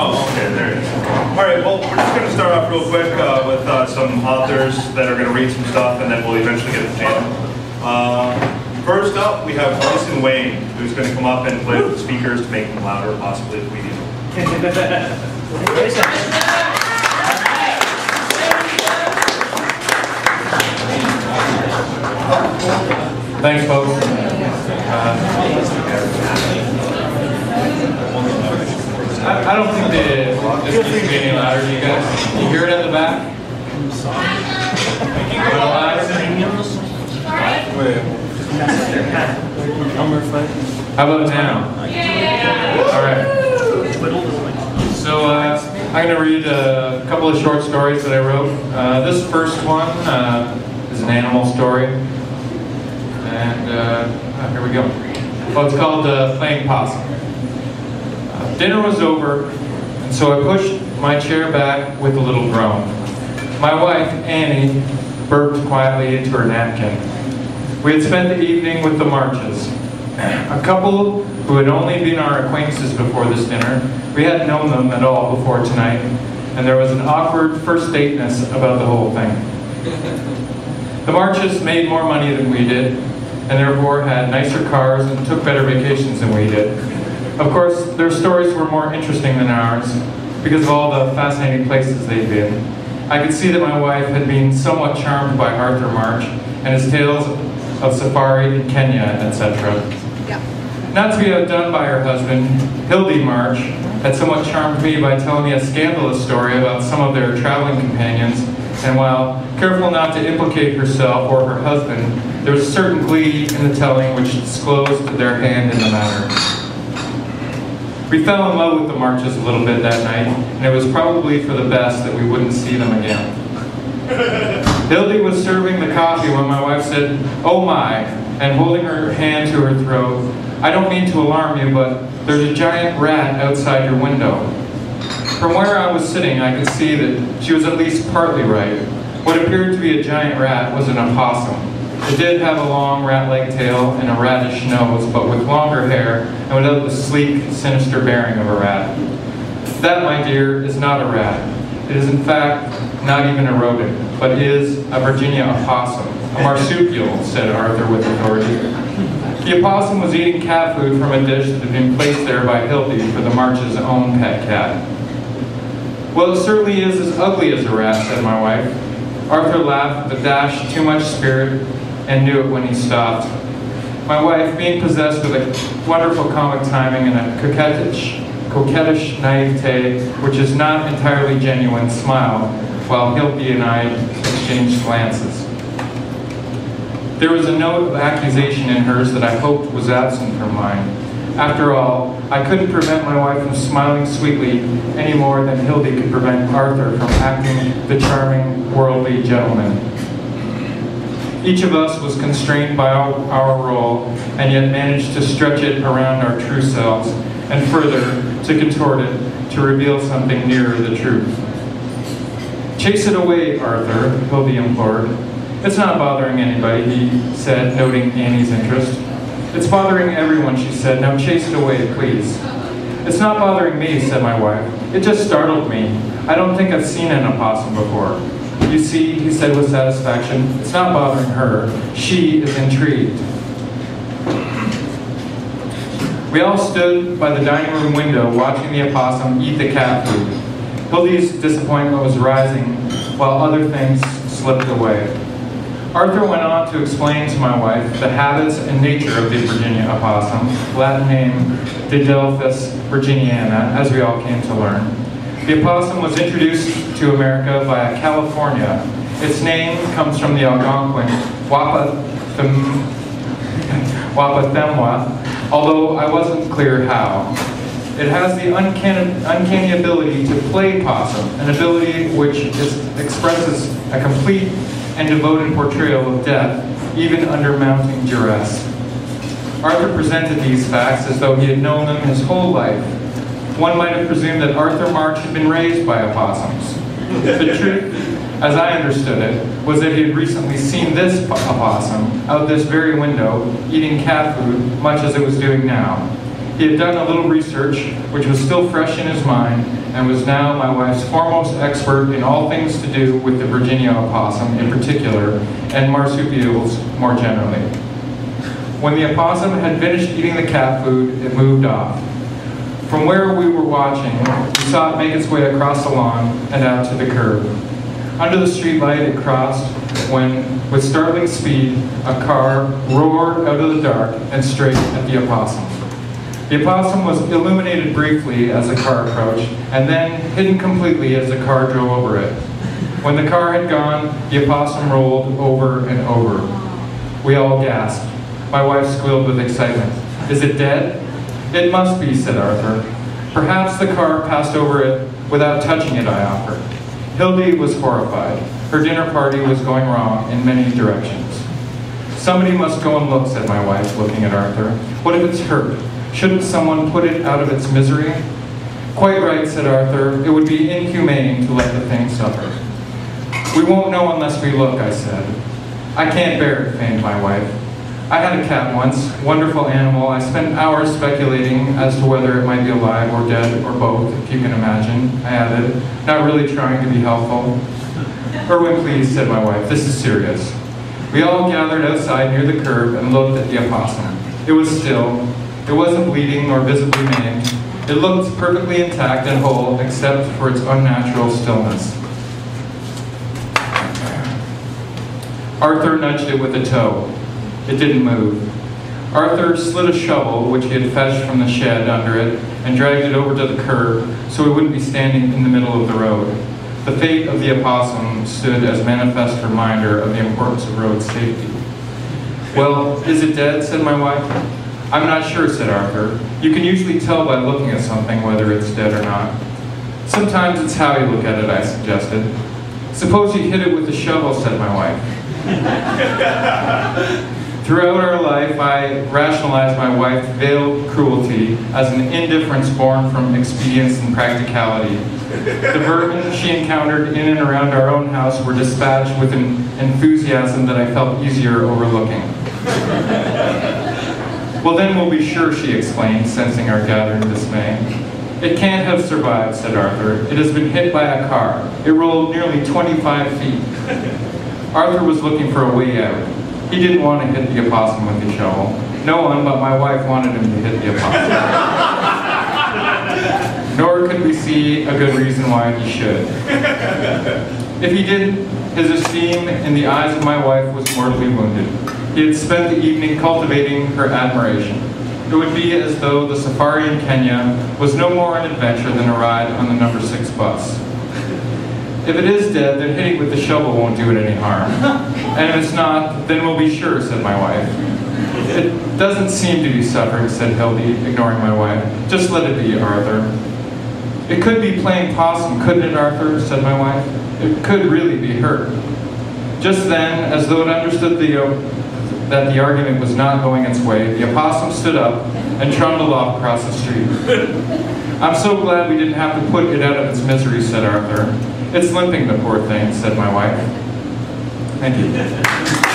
Oh, okay, there it is. All right, well, we're just going to start off real quick with some authors that are going to read some stuff, and then we'll eventually get to jam. First up, we have Bryson Wayne, who's going to come up and play with the speakers to make them louder, possibly, if we need them. Thanks, folks. I don't think this needs to be any louder, do you guys? You hear it in the back? A little louder? How about now? All right. So I'm going to read a couple of short stories that I wrote. This first one is an animal story. And here we go. Well, it's called Playing Possum. Dinner was over, and so I pushed my chair back with a little groan. My wife, Annie, burped quietly into her napkin. We had spent the evening with the Marches, a couple who had only been our acquaintances before this dinner. We hadn't known them at all before tonight, and there was an awkward first dateness about the whole thing. The Marches made more money than we did, and therefore had nicer cars and took better vacations than we did. Of course, their stories were more interesting than ours because of all the fascinating places they'd been. I could see that my wife had been somewhat charmed by Arthur March and his tales of safari in Kenya, etc. Yeah. Not to be outdone by her husband, Hildy March had somewhat charmed me by telling me a scandalous story about some of their traveling companions, and while careful not to implicate herself or her husband, there was a certain glee in the telling which disclosed their hand in the matter. We fell in love with the Marches a little bit that night, and it was probably for the best that we wouldn't see them again. Hildy was serving the coffee when my wife said, "Oh my," and holding her hand to her throat, "I don't mean to alarm you, but there's a giant rat outside your window." From where I was sitting, I could see that she was at least partly right. What appeared to be a giant rat was an opossum. It did have a long rat-like tail and a rattish nose, but with longer hair and without the sleek, sinister bearing of a rat. That, my dear, is not a rat. It is in fact not even a rodent, but is a Virginia opossum, a marsupial, said Arthur with authority. The opossum was eating cat food from a dish that had been placed there by Hildy for the March's own pet cat. Well, it certainly is as ugly as a rat, said my wife. Arthur laughed with a dash too much spirit and knew it when he stopped. My wife, being possessed with a wonderful comic timing and a coquettish naivete, which is not entirely genuine, smiled, while Hildy and I exchanged glances. There was a note of accusation in hers that I hoped was absent from mine. After all, I couldn't prevent my wife from smiling sweetly any more than Hildy could prevent Arthur from acting the charming, worldly gentleman. Each of us was constrained by our role, and yet managed to stretch it around our true selves, and further, to contort it, to reveal something nearer the truth. "Chase it away, Arthur," Hildy implored. "It's not bothering anybody," he said, noting Annie's interest. "It's bothering everyone," she said. "Now chase it away, please." "It's not bothering me," said my wife. "It just startled me. I don't think I've seen an opossum before." "You see," he said with satisfaction, "it's not bothering her. She is intrigued." We all stood by the dining room window watching the opossum eat the cat food. Hildy's disappointment was rising while other things slipped away. Arthur went on to explain to my wife the habits and nature of the Virginia opossum, Latin name Didelphis virginiana, as we all came to learn. The opossum was introduced to America via California. Its name comes from the Algonquin Wapathemwa, although I wasn't clear how. It has the uncanny ability to play possum, an ability which expresses a complete and devoted portrayal of death, even under mounting duress. Arthur presented these facts as though he had known them his whole life. One might have presumed that Arthur March had been raised by opossums. The truth, as I understood it, was that he had recently seen this opossum out this very window, eating cat food, much as it was doing now. He had done a little research, which was still fresh in his mind, and was now my wife's foremost expert in all things to do with the Virginia opossum in particular, and marsupials more generally. When the opossum had finished eating the cat food, it moved off. From where we were watching, we saw it make its way across the lawn and out to the curb. Under the streetlight it crossed when, with startling speed, a car roared out of the dark and straight at the opossum. The opossum was illuminated briefly as the car approached, and then hidden completely as the car drove over it. When the car had gone, the opossum rolled over and over. We all gasped. My wife squealed with excitement. "Is it dead?" "It must be," said Arthur. "Perhaps the car passed over it without touching it," I offered. Hildy was horrified. Her dinner party was going wrong in many directions. "Somebody must go and look," said my wife, looking at Arthur. "What if it's hurt? Shouldn't someone put it out of its misery?" "Quite right," said Arthur. "It would be inhumane to let the thing suffer." "We won't know unless we look," I said. "I can't bear it," feigned my wife. "I had a cat once, wonderful animal. I spent hours speculating as to whether it might be alive or dead or both, if you can imagine," I added, not really trying to be helpful. "Erwin, please," said my wife. "This is serious." We all gathered outside near the curb and looked at the opossum. It was still. It wasn't bleeding nor visibly maimed. It looked perfectly intact and whole, except for its unnatural stillness. Arthur nudged it with a toe. It didn't move. Arthur slid a shovel, which he had fetched from the shed, under it, and dragged it over to the curb, so it wouldn't be standing in the middle of the road. The fate of the opossum stood as manifest reminder of the importance of road safety. "Well, is it dead?" said my wife. "I'm not sure," said Arthur. "You can usually tell by looking at something whether it's dead or not." "Sometimes it's how you look at it," I suggested. "Suppose you hit it with a shovel," said my wife. Throughout our life, I rationalized my wife's veiled cruelty as an indifference born from expedience and practicality. The vermin she encountered in and around our own house were dispatched with an enthusiasm that I felt easier overlooking. "Well, then we'll be sure," she explained, sensing our gathering dismay. "It can't have survived," said Arthur. "It has been hit by a car. It rolled nearly 25 feet. Arthur was looking for a way out. He didn't want to hit the opossum with the shovel. No one but my wife wanted him to hit the opossum. Nor could we see a good reason why he should. If he didn't, his esteem in the eyes of my wife was mortally wounded. He had spent the evening cultivating her admiration. It would be as though the safari in Kenya was no more an adventure than a ride on the number 6 bus. "If it is dead, then hitting with the shovel won't do it any harm. And if it's not, then we'll be sure," said my wife. "It doesn't seem to be suffering," said Hildy, ignoring my wife. "Just let it be, Arthur." "It could be playing possum, couldn't it, Arthur?" said my wife. "It could really be hurt." Just then, as though it understood that the argument was not going its way, the opossum stood up and trundled off across the street. "I'm so glad we didn't have to put it out of its misery," said Arthur. "It's limping, the poor thing," said my wife. Thank you.